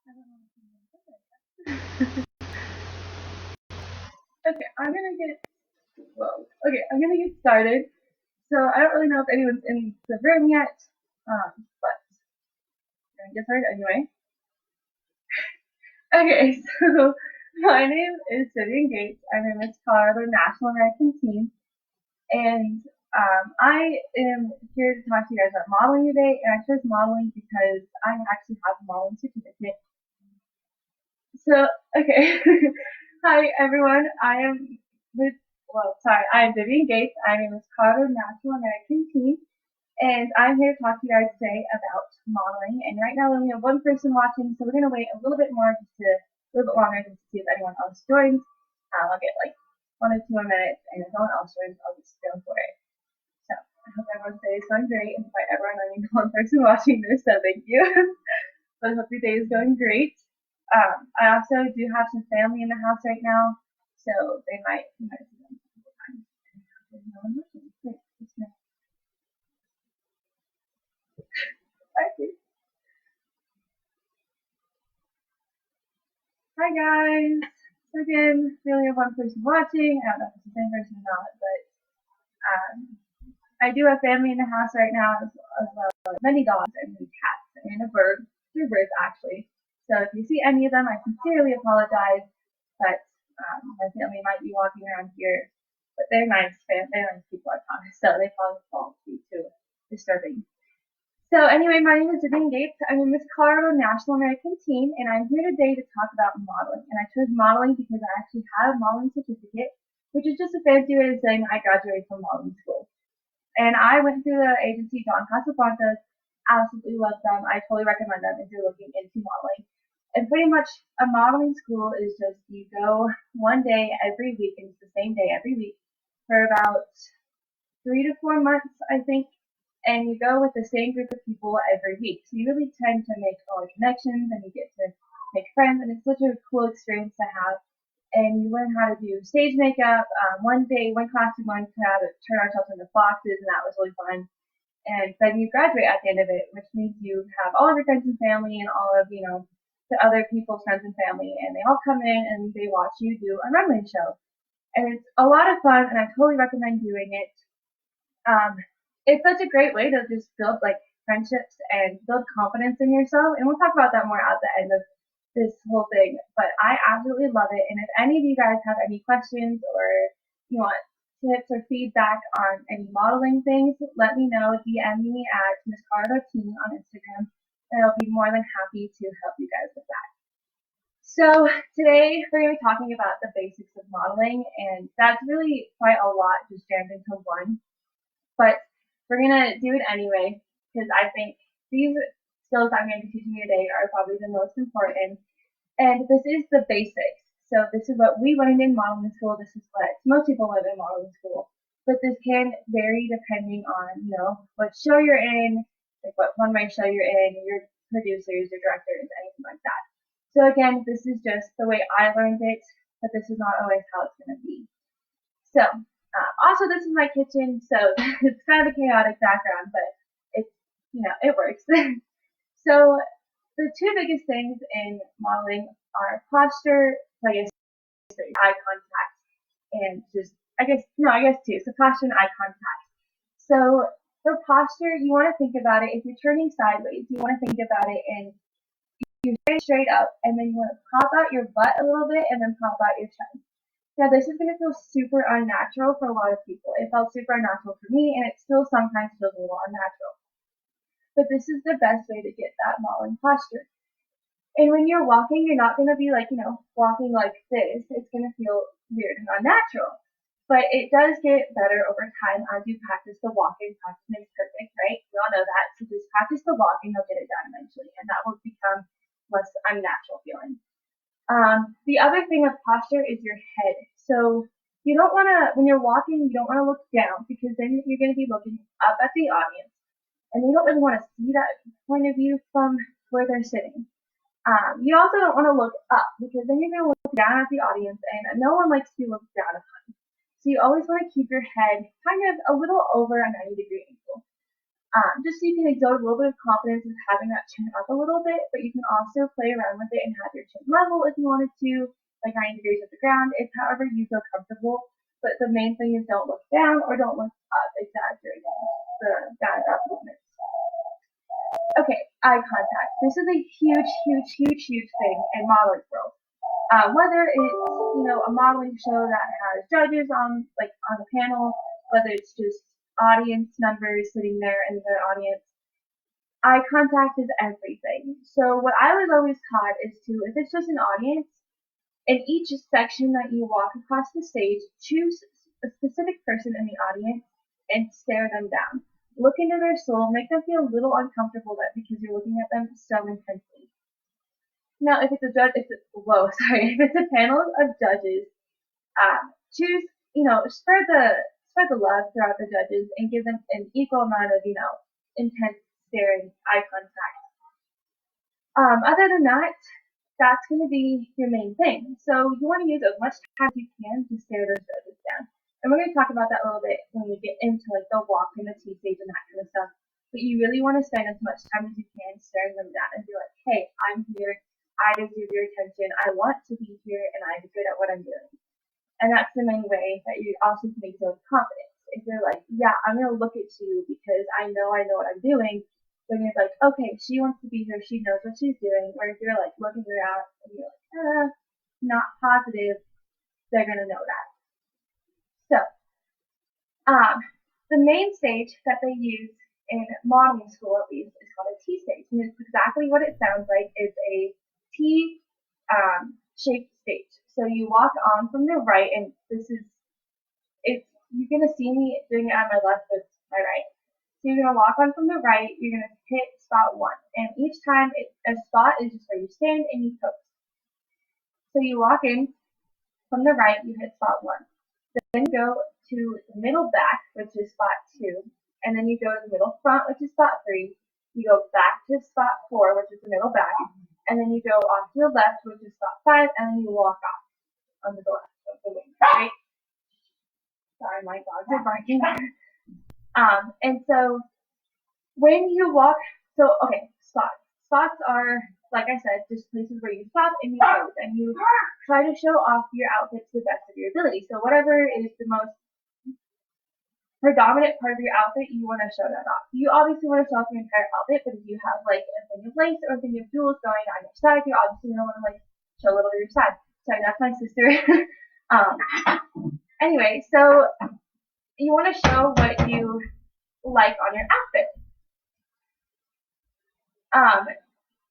I don't know if I'm gonna Okay, I'm gonna get started. So I don't really know if anyone's in the room yet, but I'm gonna get started anyway. Okay, so my name is Vivian Gates. I'm in Miss Colorado National American Team, and I am here to talk to you guys about modeling today. And I chose modeling because I actually have a modeling certificate. So, okay. Hi, everyone. With, I am Vivian Gates. I'm in Miss Colorado National American Team, and I'm here to talk to you guys today about modeling. And right now we only have one person watching, so we're going to wait a little bit longer just to see if anyone else joins. I'll get like 1 or 2 more minutes, and if no one else joins, I'll just go for it. So I hope everyone's day is going great, and by everyone, I mean one person watching this, so thank you. So I hope your day is going great. I also do have some family in the house right now, so they might, see them a couple times. And no one watching. Great. Hi guys. So again, we only have one person watching. I don't know if it's the same person or not, but um, I do have family in the house right now as well as many dogs and many cats and a bird. 2 birds actually. So if you see any of them, I sincerely apologize, but my family might be walking around here. But they're nice people, I promise. So they probably won't be too disturbing. So anyway, my name is Vivian Gates. I'm in Miss Colorado National American Team, and I'm here today to talk about modeling. And I chose modeling because I actually have a modeling certificate, which is just a fancy way of saying I graduated from modeling school. And I went through the agency John Casablancas. Absolutely love them. I totally recommend them if you're looking into modeling. And pretty much a modeling school is just you go one day every week, and it's the same day every week for about 3 to 4 months, I think. And you go with the same group of people every week. So you really tend to make all the connections and you get to make friends. And it's such a cool experience to have. And you learn how to do stage makeup. One class we learned how to turn ourselves into foxes, and that was really fun. And then you graduate at the end of it, which means you have all of your friends and family and all of, the other people's friends and family, and they all come in and they watch you do a runway show. And it's a lot of fun, and I totally recommend doing it. Um, it's such a great way to just build like friendships and build confidence in yourself. And we'll talk about that more at the end of this whole thing. But I absolutely love it. And if any of you guys have any questions or you want tips or feedback on any modeling things, let me know. DM me at Miss Cardo Team on Instagram, and I'll be more than happy to help you guys with that. So today we're going to be talking about the basics of modeling, and that's really quite a lot just jammed into one. But we're gonna do it anyway because I think these skills I'm going to be teaching you today are probably the most important. And this is the basics. So this is what we learned in modeling school. This is what most people learn in modeling school. But this can vary depending on, what show you're in, like what runway show you're in, your producers, your directors, anything like that. So again, this is just the way I learned it, but this is not always how it's going to be. So also, this is my kitchen, so it's kind of a chaotic background, but it's, it works. So the 2 biggest things in modeling are posture, so I guess eye contact, and just, I guess 2. So posture and eye contact. So for posture, you want to think about it, if you're turning sideways, you want to think about it and you straight up, and then you want to pop out your butt a little bit and then pop out your chest. Now, this is going to feel super unnatural for a lot of people. It felt super unnatural for me, and it still sometimes feels a little unnatural. But this is the best way to get that modeling posture. And when you're walking, you're not going to be like, walking like this. It's going to feel weird and unnatural. But it does get better over time as you practice the walking. Practice makes perfect, right? We all know that. So just practice the walking, you'll get it done eventually, and that will become less unnatural feeling. The other thing with posture is your head. So you don't want to, when you're walking, you don't want to look down because then you're going to be looking up at the audience. And you don't really want to see that point of view from where they're sitting. You also don't want to look up because then you're going to look down at the audience, and no one likes to be looked down upon. So you always want to keep your head kind of a little over a 90-degree angle. just so you can exert a little bit of confidence with having that chin up a little bit, but you can also play around with it and have your chin level if you wanted to, like 90 degrees at the ground. It's however you feel comfortable, but the main thing is don't look down or don't look up, exaggerating the down and up movements. Okay, eye contact. This is a huge thing in modeling world. Whether it's a modeling show that has judges on the panel, whether it's just audience members sitting there in the audience, eye contact is everything. So what I was always taught is to, if it's just an audience, in each section that you walk across the stage, choose a specific person in the audience and stare them down. Look into their soul, make them feel a little uncomfortable because you're looking at them so intensely. Now, if it's a panel of judges, choose, spread the love throughout the judges and give them an equal amount of, intense staring eye contact. Other than that, that's going to be your main thing. So you want to use as much time as you can to stare those judges down. And we're going to talk about that a little bit when we get into the walk and the T stage and that kind of stuff. But you really want to spend as much time as you can staring them down and be like, hey, I'm here. I deserve your attention. I want to be here and I'm good at what I'm doing. And that's the main way that you also can make feel confidence. If you're like, yeah, I'm going to look at you because I know what I'm doing, then you're like, okay, she wants to be here, she knows what she's doing. Or if you're like looking her out and you're like, not positive, they're gonna know that. So, the main stage that they use in modeling school at least is called a T stage, and it's exactly what it sounds like. It's a T shaped stage. So you walk on from the right, and you're gonna see me doing it on my left with my right. So you're going to walk on from the right, you're going to hit spot 1. And each time, a spot is just where you stand and you pose. So you walk in from the right, you hit spot 1. Then you go to the middle back, which is spot 2. And then you go to the middle front, which is spot 3. You go back to spot 4, which is the middle back. And then you go off to the left, which is spot 5. And then you walk off onto the left of the wing, right? Sorry, my dogs are barking. And so when you walk, spots. Spots are, like I said, just places where you stop and you pose and you try to show off your outfit to the best of your ability. So whatever is the most predominant part of your outfit, you want to show that off. You obviously want to show off your entire outfit, but if you have a thing of lace or a thing of jewels going on your side, you obviously don't want to show a little of your side. Sorry, that's my sister. Anyway, so you want to show what you like on your outfit.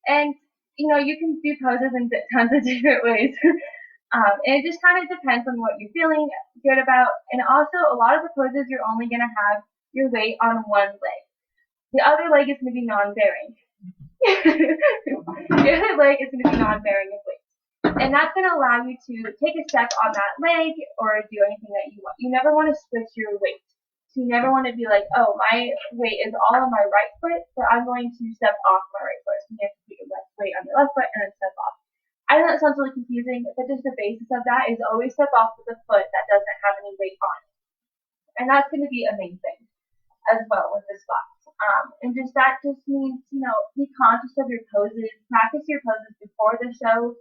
And you can do poses in tons of different ways. And it just kind of depends on what you're feeling good about. And also, a lot of the poses, you're only going to have your weight on one leg. The other leg is going to be non-bearing. The other leg is going to be non-bearing of weight. And that's going to allow you to take a step on that leg or do anything that you want. You never want to switch your weight. So you never want to be like, oh, my weight is all on my right foot, so I'm going to step off my right foot. So you have to put your left weight on your left foot and then step off. I know that sounds really confusing, but just the basis of that is always step off with a foot that doesn't have any weight on it. And that's going to be a main thing as well with the spots. And that just means, be conscious of your poses, practice your poses before the show,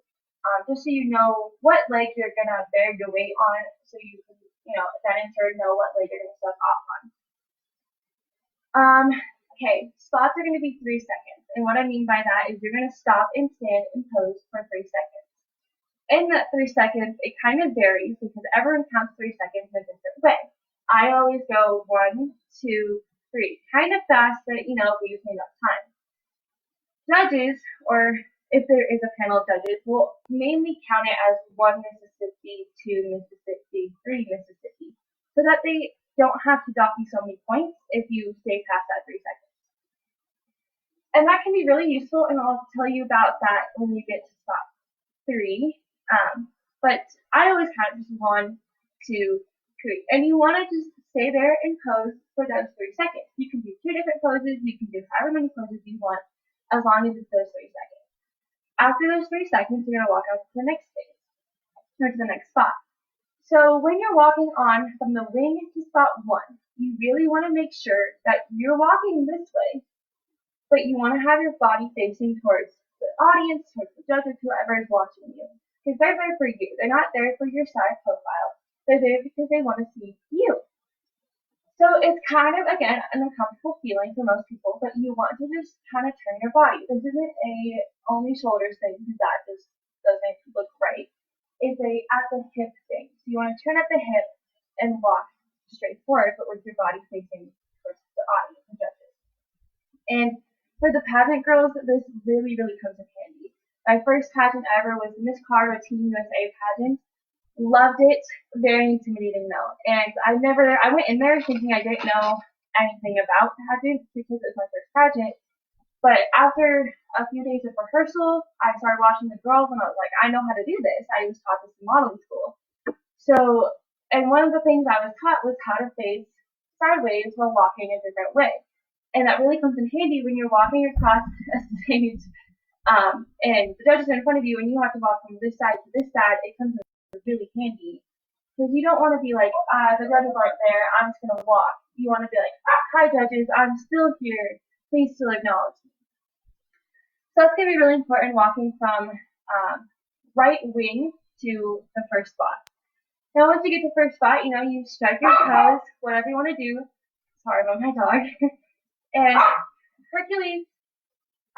just so you know what leg you're going to bear your weight on, so you can, then in turn know what leg you're going to step off on. Okay, spots are going to be 3 seconds. And what I mean by that is you're going to stop and stand and pose for 3 seconds. In that 3 seconds, it kind of varies because everyone counts 3 seconds in a different way. I always go 1, 2, 3, kind of fast, but leaves me enough time. Judges, or if there is a panel of judges, will mainly count it as 1 Mississippi, 2 Mississippi, 3 Mississippi, so that they don't have to dock you so many points if you stay past that 3 seconds. And that can be really useful, and I'll tell you about that when we get to spot 3. But I always count just 1, 2, 3. And you want to just stay there and pose for those 3 seconds. You can do 2 different poses, you can do however many poses you want, as long as it's those 3 seconds. After those 3 seconds, you're going to walk out to the next stage, or to the next spot. So when you're walking on from the wing to spot 1, you really want to make sure that you're walking this way, but you want to have your body facing towards the audience, towards the judges, whoever is watching you. Because they're there for you. They're not there for your side profile. They're there because they want to see you. So it's kind of, again, an uncomfortable feeling for most people, but you want to just kind of turn your body. This isn't a only shoulders thing, because that just doesn't look right. It's a at the hip thing. So you want to turn at the hip and walk straight forward, but with your body facing towards the audience and judges. And for the pageant girls, this really, really comes in handy. My first pageant ever was Miss Carter Team USA pageant. Loved it. Very intimidating though. And I went in there thinking I didn't know anything about pageants because it was my first pageant. But after a few days of rehearsal, I started watching the girls and I was like, I know how to do this. I was taught this in modeling school. So, and one of the things I was taught was how to face sideways while walking a different way. And that really comes in handy when you're walking across a stage, and the judges are in front of you and you have to walk from this side to this side. It comes in really handy because you don't want to be like, the judges aren't there, I'm just going to walk. You want to be like, hi judges, I'm still here, please still acknowledge me. So that's going to be really important walking from right wing to the first spot. Now once you get to first spot, you strike your toes, whatever you want to do. Sorry about my dog. And Hercules,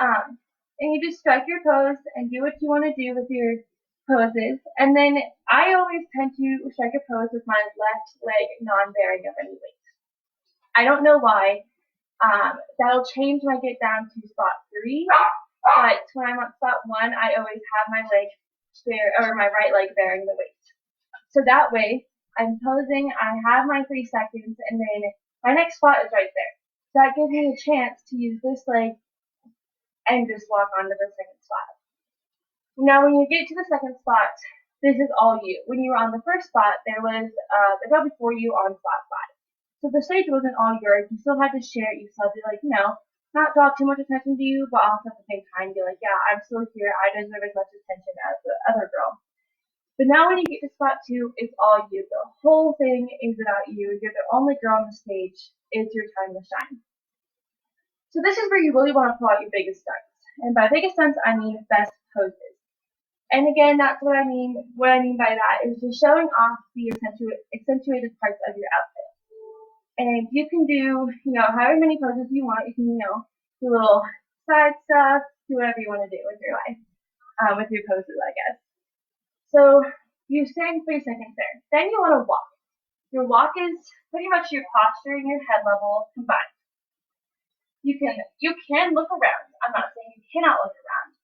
and you just strike your pose and do what you want to do with your poses. And then I always tend to strike a pose with my left leg non-bearing of any weight. I don't know why. That'll change when I get down to spot 3, but when I'm at spot 1, I always have my leg my right leg bearing the weight. So that way, I'm posing, I have my 3 seconds, and then my next spot is right there. So that gives me a chance to use this leg and just walk on to the second spot. Now, when you get to the second spot, this is all you. When you were on the first spot, there was the girl before you on spot 5. So the stage wasn't all yours. You still had to share it. You still had to, not draw too much attention to you, but also at the same time be like, yeah, I'm still here. I deserve as much attention as the other girl. But now when you get to spot 2, it's all you. The whole thing is about you. You're the only girl on the stage. It's your time to shine. So this is where you really want to pull out your biggest stunts. And by biggest stunts, I mean best poses. And again, that's what I mean. What I mean by that is just showing off the accentuated parts of your outfit. And you can do, however many poses you want. You can, do little side stuff, do whatever you want to do with your life, with your poses, I guess. So you stand 3 seconds there. Then you want to walk. Your walk is pretty much your posture and your head level combined. You can look around. I'm not saying you cannot look around.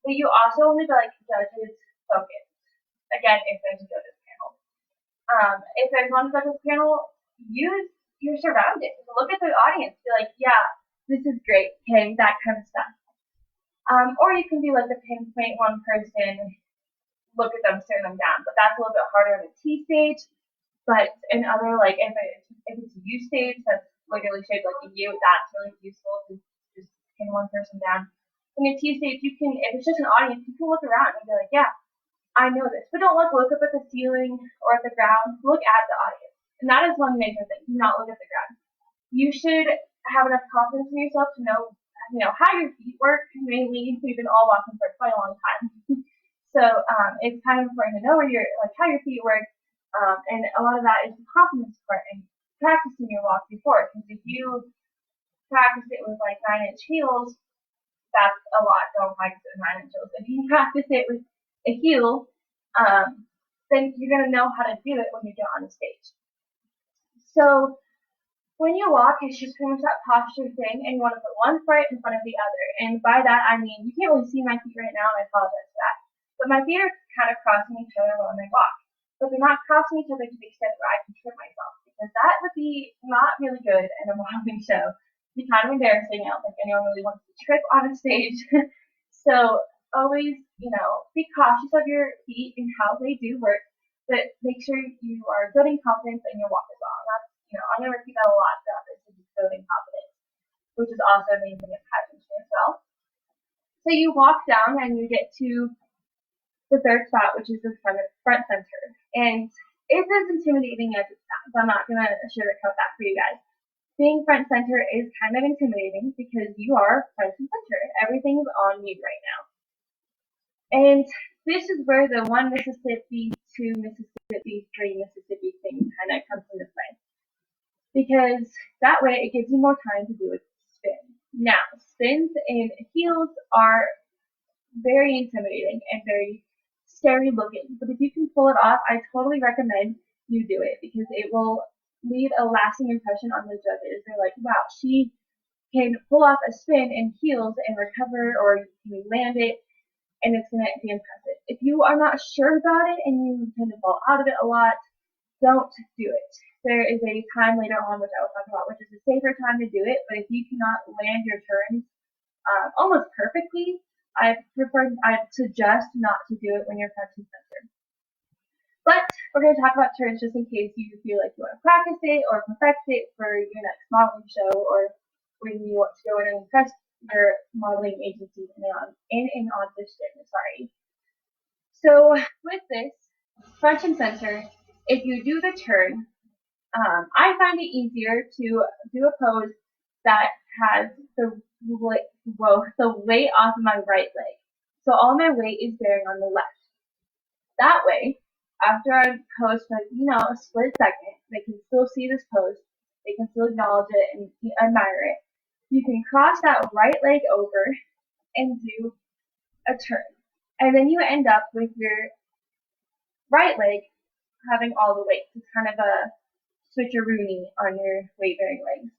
But you also want to be like, judges, focus. Again, if there's a judges panel. If there's not a judges panel, use your surroundings. Look at the audience. Be like, yeah, this is great. Okay, that kind of stuff. Or you can do like the pinpoint one person, look at them, stare them down. But that's a little bit harder on the T stage. But in other, like, if it's a U stage that's literally shaped like a U, that's really useful to just pin one person down. In a T stage, you can, if it's just an audience, you can look around and be like, yeah, I know this. But don't look up at the ceiling or at the ground. Look at the audience. And that is one major thing. Do not look at the ground. You should have enough confidence in yourself to know, how your feet work. Mainly, we've been all walking for quite a long time. So it's kind of important to know how your feet work. And a lot of that is the confidence part and practicing your walk before. Because if you practice it with 9-inch heels, that's a lot. Don't practice it with 9-inch heels. If you practice it with a heel, then you're going to know how to do it when you get on the stage. So when you walk, it's just pretty much that posture thing, and you want to put one foot in front of the other. And by that, I mean, you can't really see my feet right now, and I apologize for that. But my feet are kind of crossing each other when I walk. But they're not crossing each other to the extent where I can trip myself, because that would be not really good in a modeling show. It'd be kind of embarrassing. I don't think anyone really wants to trip on a stage. So always, be cautious of your feet and how they do work, but make sure you are building confidence in your walk as well. And that's, I'm going to repeat that a lot throughout this, is just building confidence, which is also amazing in pageantry as well. So you walk down and you get to the third spot, which is the front center. And it's as intimidating as it sounds. I'm not going to sugarcoat that for you guys. Being front center is kind of intimidating because you are front and center. Everything's on you right now. And this is where the 1 Mississippi, 2 Mississippi, 3 Mississippi thing kind of comes into play. Because that way it gives you more time to do a spin. Now, spins and heels are very intimidating and very scary looking. But if you can pull it off, I totally recommend you do it because it will leave a lasting impression on the judges. They're like, wow, she can pull off a spin in heels and recover, or you land it, and it's going to be impressive. If you are not sure about it and you tend to fall out of it a lot, don't do it. There is a time later on, which I will talk about, which is a safer time to do it, but if you cannot land your turns almost perfectly, I suggest not to do it when you're front and center. But we're going to talk about turns just in case you feel like you want to practice it or perfect it for your next modeling show, or when you want to go in and impress your modeling agency in an audition. So with this, front and center, if you do the turn, I find it easier to do a pose that has the weight off of my right leg. So all my weight is bearing on the left. That way, after I pose for, a split second, they can still see this pose, they can still acknowledge it and admire it. You can cross that right leg over and do a turn. And then you end up with your right leg having all the weight. It's kind of a switcheroonie on your weight-bearing legs.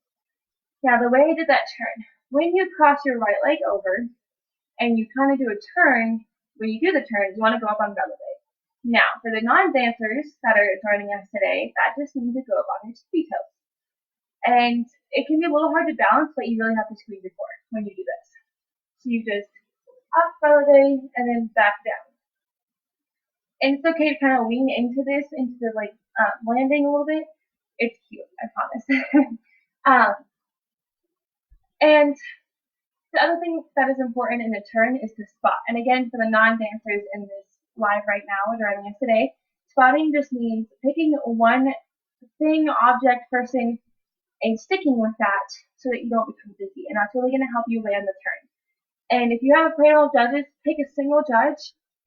Now, the way I did that turn, when you cross your right leg over and you kind of do a turn, when you do the turn, you want to go up on the other leg. Now, for the non-dancers that are joining us today, that just means to go up on your tippy toes. And it can be a little hard to balance, but you really have to squeeze your core when you do this. So you just up relative and then back down. And it's okay to kind of lean into this, into the landing a little bit. It's cute, I promise. And the other thing that is important in a turn is to spot. And again, for the non-dancers in this live right now joining us today, spotting just means picking one thing, object, person, and sticking with that so that you don't become dizzy. And that's really going to help you land the turn. And if you have a panel of judges, pick a single judge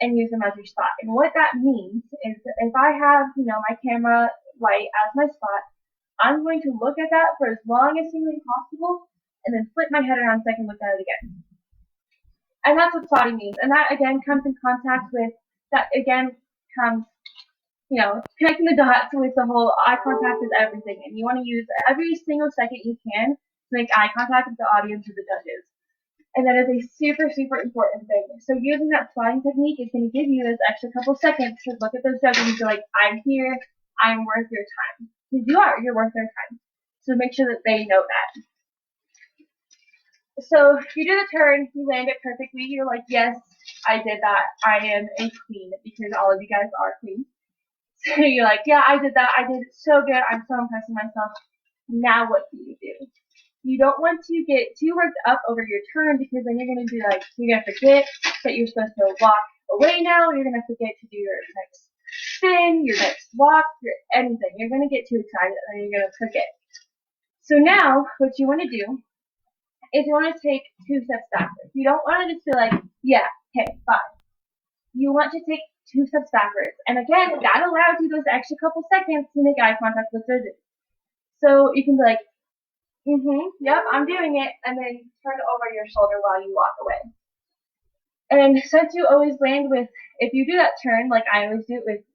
and use them as your spot. And what that means is that if I have, my camera light as my spot, I'm going to look at that for as long as humanly possible and then flip my head around so I can look at it again. And that's what spotting means. And that, again, comes in contact with, connecting the dots with the whole eye contact is everything. And you want to use every single second you can to make eye contact with the audience or the judges. And that is a super, super important thing. So using that spotting technique is going to give you this extra couple seconds to look at those judges and be like, I'm here, I'm worth your time. Because you're worth their time. So make sure that they know that. So you do the turn, you land it perfectly, you're like, yes, I did that, I am a queen, because all of you guys are queens. So you're like, yeah, I did that, I did it so good, I'm so impressed with myself. Now what do? You don't want to get too worked up over your turn, because then you're going to be like, you're going to forget that you're supposed to walk away now, you're going to forget to do your next spin, your next walk, anything. You're going to get too excited and you're going to forget. So now, what you want to do is you want to take 2 steps backwards. You don't want to just be like, yeah, okay, fine. You want to take 2 steps backwards. And again, that allows you those extra couple seconds to make eye contact with judges. So you can be like, yep, I'm doing it, and then turn it over your shoulder while you walk away. And since you always land with, if you do that turn, like I always do it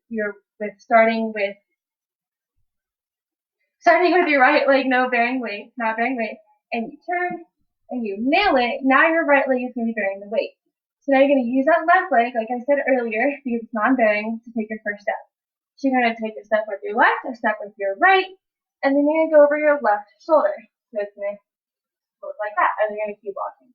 starting with your right leg, not bearing weight, and you turn, and you nail it, now your right leg is going to be bearing the weight. So now you're going to use that left leg, like I said earlier, because it's non-bearing, to take your first step. So you're going to take a step with your left, a step with your right, and then you're going to go over your left shoulder. So it's going to look like that, and you're going to keep walking.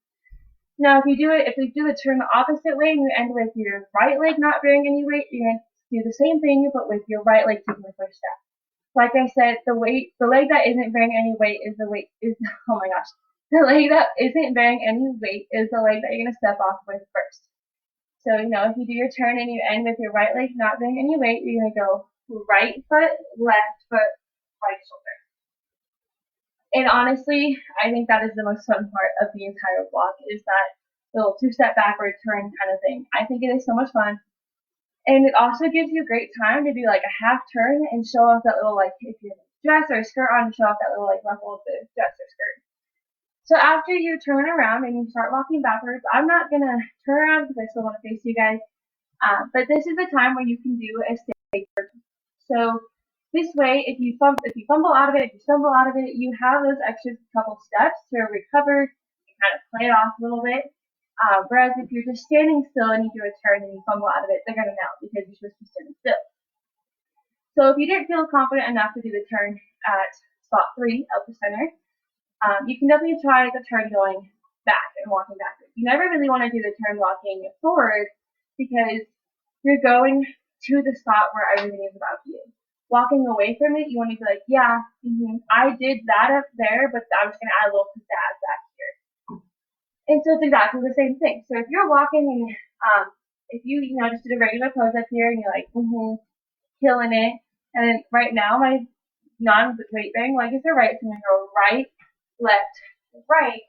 Now if you do the turn the opposite way, and you end with your right leg not bearing any weight, you're going to do the same thing, but with your right leg taking the first step. Like I said, the leg that isn't bearing any weight oh my gosh. The leg that isn't bearing any weight is the leg that you're going to step off with first. So, if you do your turn and you end with your right leg not bearing any weight, you're going to go right foot, left foot, right shoulder. And honestly, I think that is the most fun part of the entire walk is that little two-step backward turn kind of thing. I think it is so much fun. And it also gives you a great time to do like a half turn and show off that little like if you have a dress or a skirt on, show off that little like ruffle of the dress or skirt. So after you turn around and you start walking backwards, I'm not gonna turn around because I still want to face you guys. But this is the time where you can do a stage turn. So this way, if you fumble out of it, if you stumble out of it, you have those extra couple steps to recover and kind of play it off a little bit. Whereas if you're just standing still and you do a turn and you fumble out of it, they're gonna know because you're supposed to be standing still. So if you didn't feel confident enough to do the turn at spot 3 out the center, you can definitely try the turn going back and walking backwards. You never really want to do the turn walking forward because you're going to the spot where everything is about you. Walking away from it, you want to be like, yeah, I did that up there, but I'm just going to add a little pizzazz back here. And so it's exactly the same thing. So if you're walking and if you just did a regular pose up here and you're like, killing it, and then right now my non-weight bearing leg is the right, so I'm going to go right, left, right,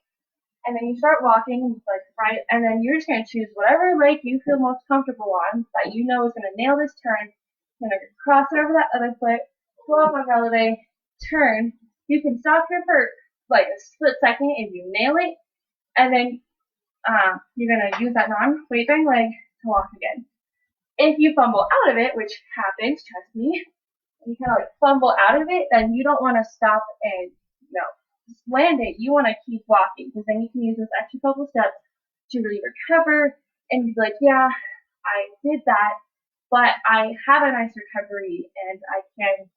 and then you start walking like right, and then you're just going to choose whatever leg you feel most comfortable on that you know is going to nail this turn. You're going to cross it over that other foot, pull off my releve, turn. You can stop here for like a split second if you nail it, and then you're going to use that non-weight bearing leg to walk again. If you fumble out of it, which happens, trust me, you kind of like fumble out of it, then you don't want to stop and just land it. You want to keep walking because then you can use those extra couple steps to really recover and be like, yeah, I did that, but I have a nice recovery and I can,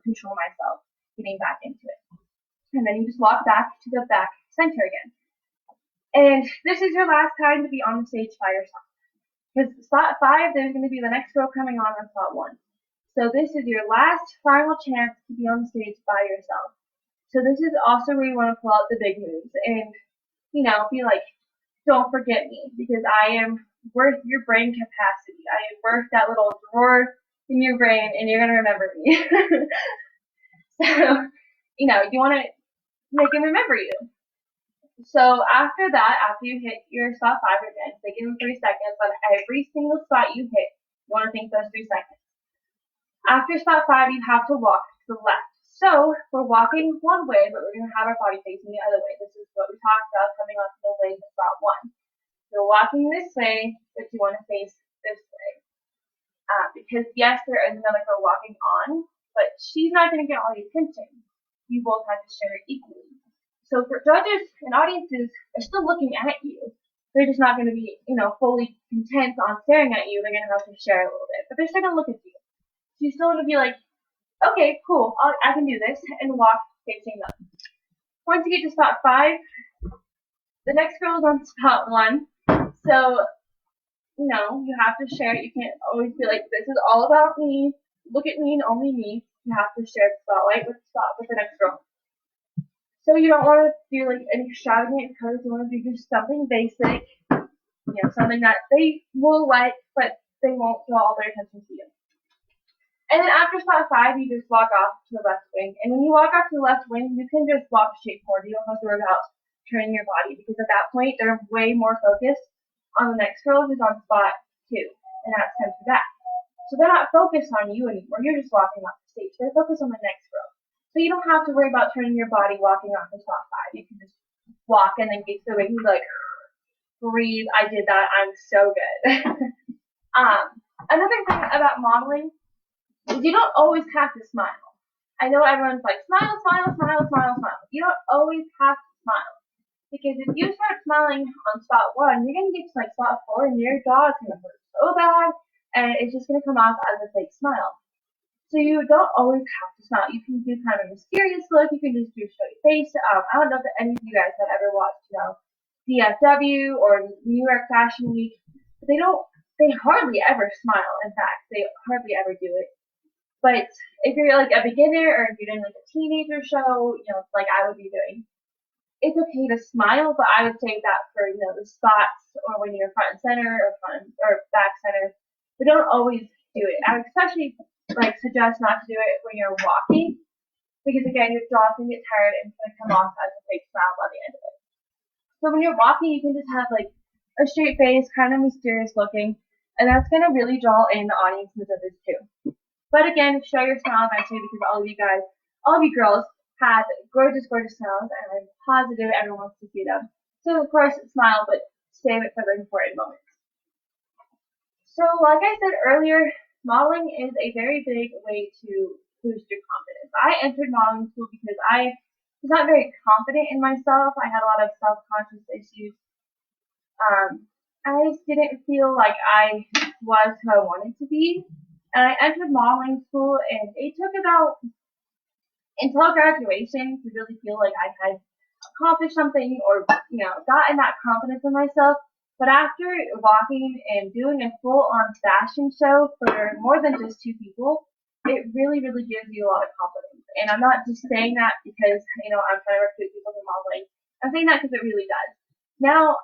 control myself getting back into it. And then you just walk back to the back center again. And this is your last time to be on the stage by yourself. Because spot 5, there's going to be the next girl coming on spot 1. So this is your last final chance to be on the stage by yourself. So this is also where you want to pull out the big moves and, be like, don't forget me because I am worth your brain capacity. I am worth that little drawer in your brain and you're going to remember me. So, you want to make him remember you. So after that, after you hit your spot 5 again, they give them 3 seconds on every single spot you hit. You want to think those 3 seconds. After spot 5, you have to walk to the left. So we're walking one way, but we're going to have our body facing the other way. This is what we talked about coming onto the way to spot 1. You're walking this way, but you want to face this way. Because yes, there is another girl walking on, but she's not going to get all the attention. You both have to share it equally. So for judges and audiences, they're still looking at you. They're just not going to be, fully content on staring at you. They're going to have to share a little bit, but they're still going to look at you. So you still want to be like, okay, cool, I can do this, and walk facing them. Once you get to spot 5, the next girl is on spot 1, so, you have to share it. You can't always be like, this is all about me, look at me and only me. You have to share the spotlight with the next girl. So you don't want to do like any extravagant pose. You want to do just something basic, something that they will like, but they won't draw all their attention to you. And then after spot 5, you just walk off to the left wing. And when you walk off to the left wing, you can just walk straight forward. You don't have to worry about turning your body because at that point, they're way more focused on the next girl who's on spot 2. And that's center back. So they're not focused on you anymore. You're just walking off the stage. They're focused on the next girl. So you don't have to worry about turning your body walking off to spot 5. You can just walk and then get to the wing. You're like, breathe. I did that. I'm so good. Another thing about modeling, you don't always have to smile. I know everyone's like, smile, smile, smile, smile, smile. You don't always have to smile. Because if you start smiling on spot 1, you're going to get to like spot 4 and your jaw is going to hurt so bad and it's just going to come off as a fake smile. So you don't always have to smile. You can do kind of a mysterious look. You can just do show your face. I don't know if any of you guys have ever watched, DFW or New York Fashion Week. But they hardly ever smile. In fact, they hardly ever do it. But if you're like a beginner or if you're doing like a teenager show, like I would be doing, it's okay to smile, but I would say that for, the spots or when you're front and center or back center, but don't always do it. And especially like suggest not to do it when you're walking because again your jaw's gonna get tired and it's gonna come off as a fake smile by the end of it. So when you're walking, you can just have like a straight face, kind of mysterious looking, and that's gonna really draw in the audience into this too. But again, show your smile eventually because all of you guys, all of you girls have gorgeous, gorgeous smiles, and I'm positive everyone wants to see them. So of course, smile, but save it for the important moments. So like I said earlier, modeling is a very big way to boost your confidence. I entered modeling school because I was not very confident in myself. I had a lot of self-conscious issues. I just didn't feel like I was who I wanted to be. And I entered modeling school, and it took about until graduation to really feel like I had accomplished something or, gotten that confidence in myself. But after walking and doing a full-on fashion show for more than just 2 people, it really, really gives you a lot of confidence. And I'm not just saying that because, I'm trying to recruit people for modeling. I'm saying that because it really does. Now,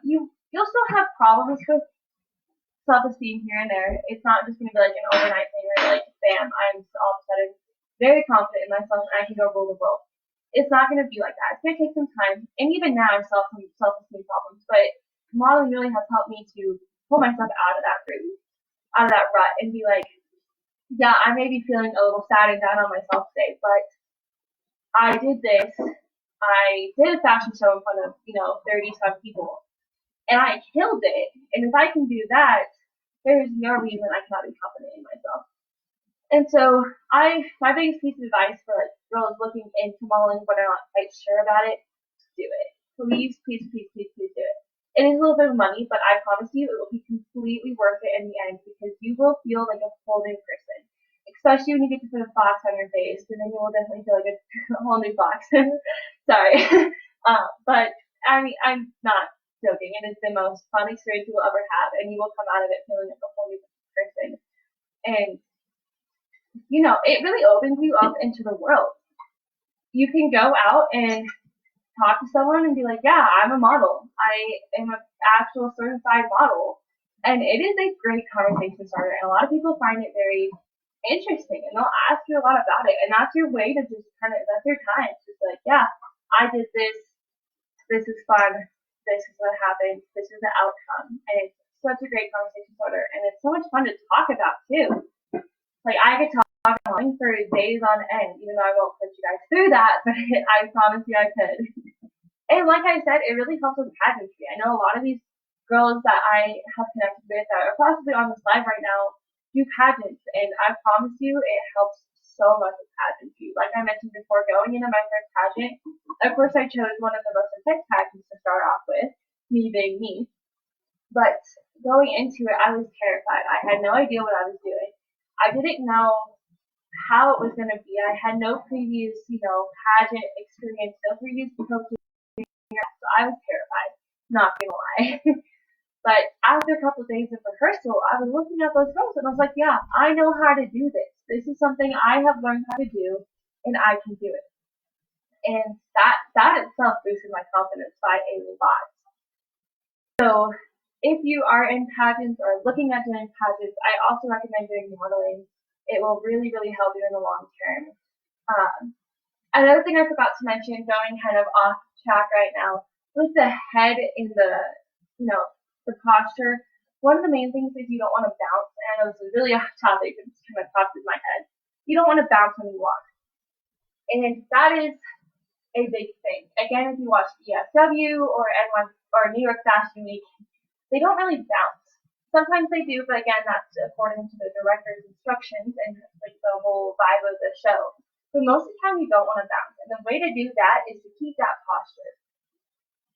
you'll still have problems with self-esteem here and there. It's not just going to be like an overnight thing where like, bam, I'm all of a sudden very confident in myself and I can go rule the world. It's not going to be like that. It's going to take some time. And even now I still have some self-esteem problems, but modeling really has helped me to pull myself out of that rut and be like, yeah, I may be feeling a little sad and down on myself today, but I did this. I did a fashion show in front of, 30-some people. And I killed it. And if I can do that, there's no reason I cannot be confident in myself. And so my biggest piece of advice for like girls looking into modeling but are not quite sure about it, do it. Please, please, please, please, please do it. It is a little bit of money, but I promise you it will be completely worth it in the end because you will feel like a whole new person. Especially when you get to put a box on your face, and then you will definitely feel like a whole new box. Sorry. But I mean, I'm not joking. It is the most fun experience you will ever have, and you will come out of it feeling like a whole new person. And, it really opens you up into the world. You can go out and talk to someone and be like, yeah, I'm a model. I am an actual certified model. And it is a great conversation starter, and a lot of people find it very interesting, and they'll ask you a lot about it, and that's your way to just that's your time. It's just like, yeah, I did this is fun, this is what happened, this is the outcome, and it's such a great conversation starter, and it's so much fun to talk about too. Like, I could talk about modeling for days on end, even though I won't put you guys through that, but I promise you I could. And like I said, it really helps with pageantry. I know a lot of these girls that I have connected with that are possibly on this live right now do pageants, and I promise you it helps so much with pageantry. Like I mentioned before, going into my first pageant, of course I chose one of the most intense pageants to start off with, me being me. But going into it, I was terrified. I had no idea what I was doing. I didn't know how it was going to be. I had no previous, pageant experience, no previous coaching, so I was terrified, not gonna lie. But after a couple of days of rehearsal, I was looking at those girls and I was like, yeah, I know how to do this. This is something I have learned how to do, and I can do it. And that itself boosted my confidence by a lot. So if you are in pageants or looking at doing pageants, I also recommend doing modeling. It will really, really help you in the long term. Another thing I forgot to mention, going kind of off track right now, with the head in the, the posture, one of the main things is you don't want to bounce, and I know this is really off topic, but it's kind of popped in my head. You don't want to bounce when you walk. And that is a big thing. Again, if you watch EFW or N1 or New York Fashion Week, they don't really bounce. Sometimes they do, but again, that's according to the director's instructions and like the whole vibe of the show. But most of the time, you don't want to bounce. And the way to do that is to keep that posture.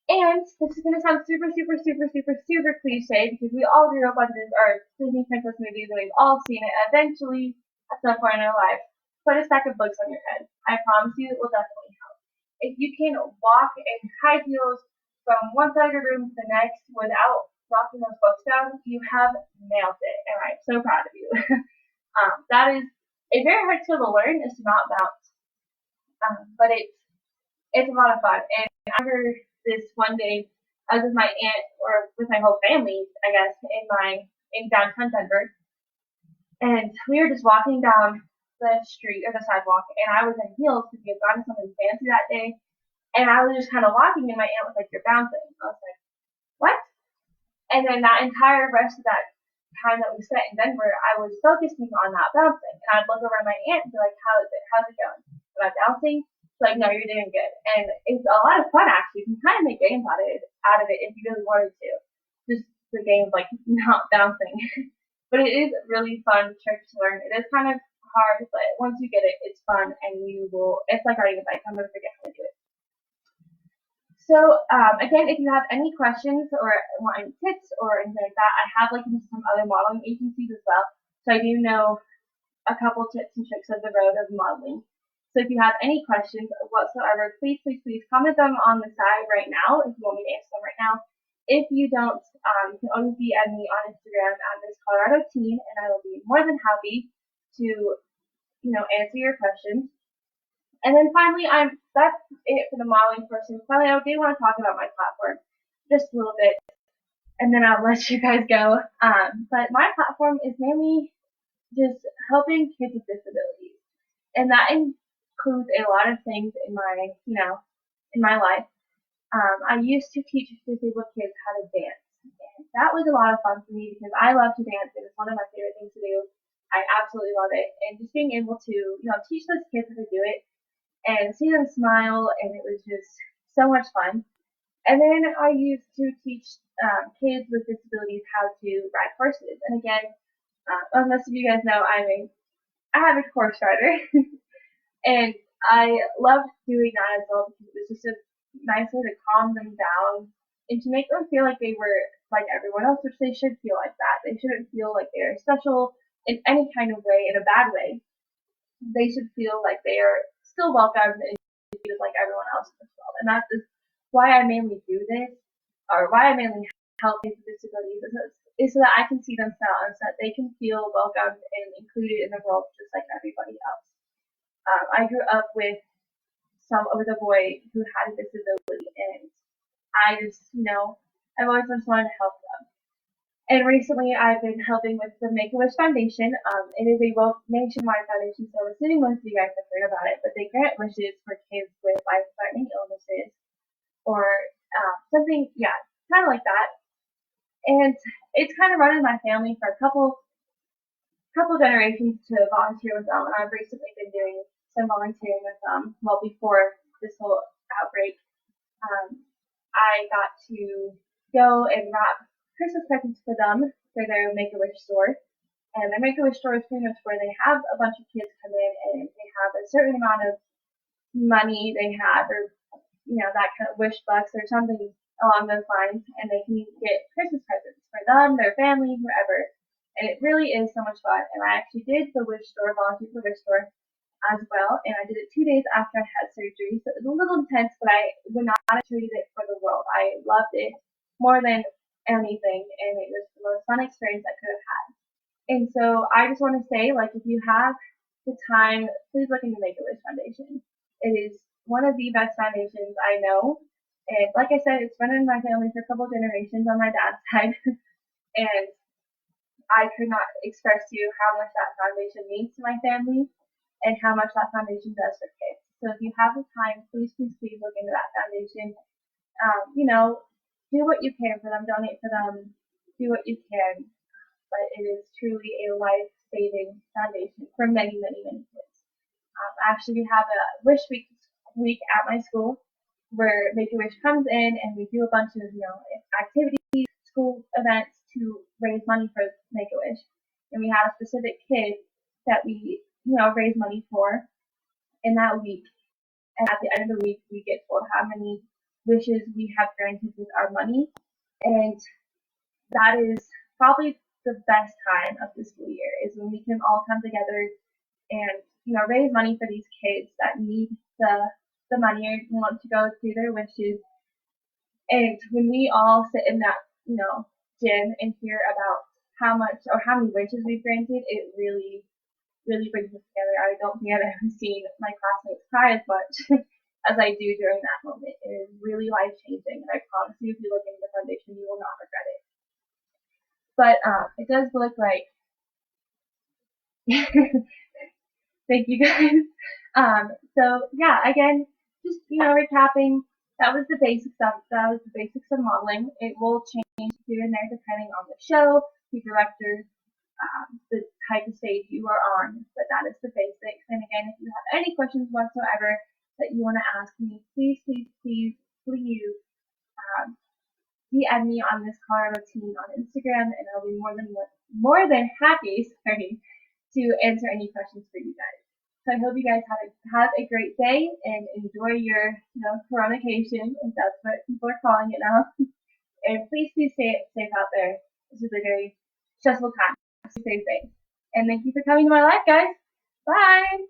And this is going to sound super, super, super, super, super cliche because we all grew up on Disney princess movies and we've all seen it eventually at some point in our life. Put a stack of books on your head. I promise you it will definitely help. If you can walk in high heels from one side of your room to the next without knocking those books down, you have nailed it. And I'm so proud of you. That is a very hard skill to learn, is to not bounce. But it's a lot of fun. And after this one day, I was with my aunt, or with my whole family, I guess, in downtown Denver. And we were just walking down the street or the sidewalk, and I was in heels because we had gotten something fancy that day. And I was just kind of walking, and my aunt was like, "You're bouncing." I was like, "What?" And then that entire rest of that time that we spent in Denver, I was focusing on that bouncing. And I'd look over at my aunt and be like, "How is it? How's it going? Am I bouncing?" She's like, "No, you're doing good." And it's a lot of fun actually. You can kind of make games out of it if you really wanted to. Just the game of like not bouncing. But it is really fun trick to learn. It is kind of hard, but once you get it, it's fun and you will. It's like riding a bike. I'm gonna forget how to do it. So again, if you have any questions or want any tips or anything like that, I have like some other modeling agencies as well. So I do know a couple tips and tricks of the road of modeling. So if you have any questions whatsoever, please, please, please comment them on the side right now if you want me to answer them right now. If you don't, you can always DM me on Instagram at Miss Colorado Teen, and I will be more than happy to, answer your questions. And then finally, that's it for the modeling portion. Finally, I do want to talk about my platform just a little bit, and then I'll let you guys go. But my platform is mainly just helping kids with disabilities, and that includes a lot of things in my, in my life. I used to teach disabled kids how to dance, and that was a lot of fun for me because I love to dance. It is one of my favorite things to do. I absolutely love it, and just being able to, teach those kids how to do it and see them smile, and it was just so much fun. And then I used to teach kids with disabilities how to ride horses. And again, as most of you guys know, I'm a avid horse rider, and I loved doing that as well because it was just a nice way to calm them down and to make them feel like they were like everyone else, which they should feel like that. They shouldn't feel like they are special in any kind of way, in a bad way. They should feel like they are still welcome and treated like everyone else in this world. And that is why I mainly do this, or why I mainly help people with disabilities, is so that I can see themselves, so that they can feel welcomed and included in the world just like everybody else. I grew up with a boy who had a disability, and I just, I've always just wanted to help them. And recently, I've been helping with the Make-A-Wish Foundation. It is a nationwide foundation, so I'm assuming most of you guys have heard about it. But they grant wishes for kids with life-threatening illnesses or something, yeah, kind of like that. And it's kind of run in my family for a couple generations to volunteer with them. And I've recently been doing some volunteering with them. Well, before this whole outbreak, I got to go and wrap Christmas presents for them for their Make-A-Wish store. And their Make-A-Wish store is pretty much where they have a bunch of kids come in and they have a certain amount of money they have, or that kind of wish bucks or something along those lines, and they can get Christmas presents for them, their family, whoever. And it really is so much fun. And I actually did the Wish store, volunteer for the Wish store as well, and I did it 2 days after I had surgery, so it was a little intense, but I would not have traded it for the world. I loved it more than anything, and it was the most fun experience I could have had. And so I just want to say, like, if you have the time, please look into Make-A-Wish Foundation. It is one of the best foundations I know. And like I said, it's been in my family for a couple generations on my dad's side. And I could not express to you how much that foundation means to my family and how much that foundation does for kids. So if you have the time, please, please, please look into that foundation. Do what you can for them, donate for them, do what you can. But it is truly a life-saving foundation for many, many, many kids. Actually, we have a Wish week at my school where Make-A-Wish comes in and we do a bunch of, activities, school events to raise money for Make-A-Wish. And we have a specific kid that we, raise money for in that week. And at the end of the week, we get told how many wishes we have granted with our money. And that is probably the best time of the school year, is when we can all come together and, raise money for these kids that need the money or want to go do their wishes. And when we all sit in that, gym and hear about how much or how many wishes we've granted, it really, really brings us together. I don't think I've ever seen my classmates cry as much as I do during that moment. It is really life changing, and I promise you, if you look into the foundation, you will not regret it. But it does look like Thank you guys. So yeah, again, just recapping. That was the basics of modeling. It will change here and there depending on the show, the director, the type of stage you are on. But that is the basics. And again, if you have any questions whatsoever that you want to ask me, please DM me on this Colorado Teen on Instagram, and I'll be more than happy, to answer any questions for you guys. So I hope you guys have a great day and enjoy your coronation, if that's what people are calling it now. And please stay safe out there. This is a very stressful time. So stay safe. And thank you for coming to my life, guys. Bye.